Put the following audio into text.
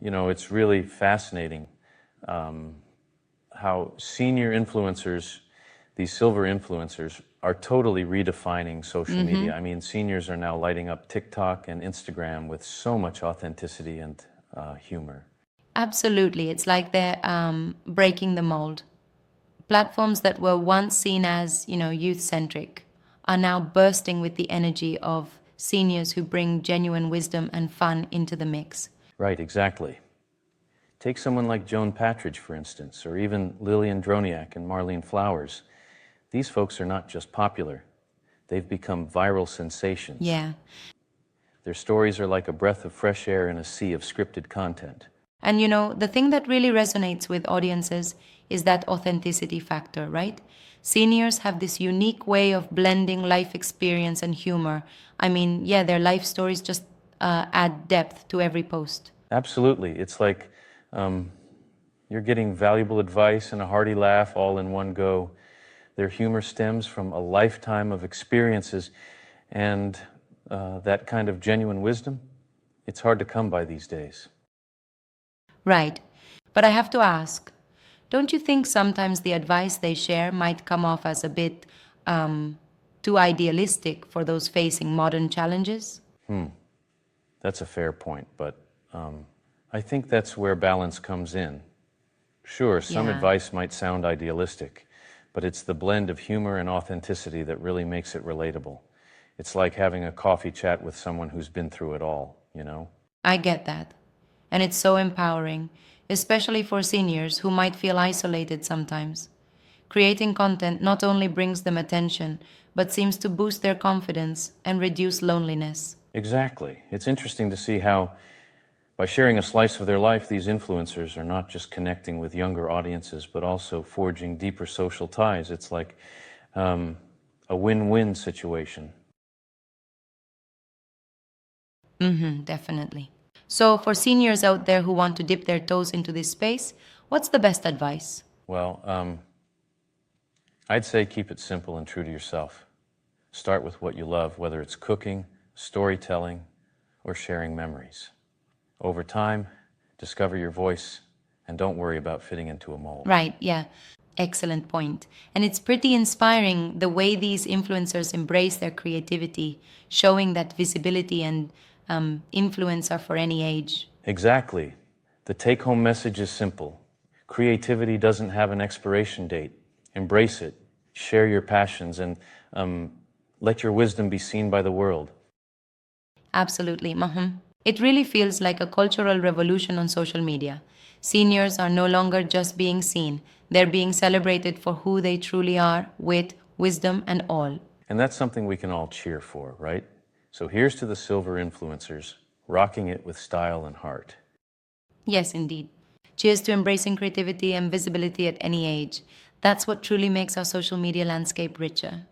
it's really fascinating how senior influencers, these silver influencers, are totally redefining social media. I mean, seniors are now lighting up TikTok and Instagram with so much authenticity and humor. Absolutely. It's like they're breaking the mold. Platforms that were once seen as, youth centric are now bursting with the energy of seniors who bring genuine wisdom and fun into the mix. Right, exactly. Take someone like Joan Patridge, for instance, or even Lillian Droniak and Marlene Flowers. These folks are not just popular, they've become viral sensations. Yeah. Their stories are like a breath of fresh air in a sea of scripted content. And the thing that really resonates with audiences is that authenticity factor, right? Seniors have this unique way of blending life experience and humor. I mean, yeah, their life stories just add depth to every post. Absolutely. It's like um, you're getting valuable advice and a hearty laugh all in one go. Their humor stems from a lifetime of experiences, and that kind of genuine wisdom, it's hard to come by these days. Right. But I have to ask, don't you think sometimes the advice they share might come off as a bit too idealistic for those facing modern challenges? That's a fair point, but I think that's where balance comes in. Sure, some Yeah. advice might sound idealistic, but it's the blend of humor and authenticity that really makes it relatable. It's like having a coffee chat with someone who's been through it all. I get that. And it's so empowering, especially for seniors who might feel isolated sometimes. Creating content not only brings them attention, but seems to boost their confidence and reduce loneliness. Exactly. It's interesting to see how, by sharing a slice of their life, these influencers are not just connecting with younger audiences, but also forging deeper social ties. It's like a win-win situation. Definitely. So, for seniors out there who want to dip their toes into this space, what's the best advice? Well, I'd say keep it simple and true to yourself. Start with what you love, whether it's cooking, storytelling, or sharing memories. Over time, discover your voice and don't worry about fitting into a mold. Right, yeah. Excellent point. And it's pretty inspiring the way these influencers embrace their creativity, showing that visibility and influence are for any age. Exactly. The take home message is simple. Creativity doesn't have an expiration date. Embrace it, share your passions, and let your wisdom be seen by the world. Absolutely. It really feels like a cultural revolution on social media. Seniors are no longer just being seen, they're being celebrated for who they truly are, with wisdom and all. And that's something we can all cheer for, right? So here's to the silver influencers, rocking it with style and heart. Yes, indeed. Cheers to embracing creativity and visibility at any age. That's what truly makes our social media landscape richer.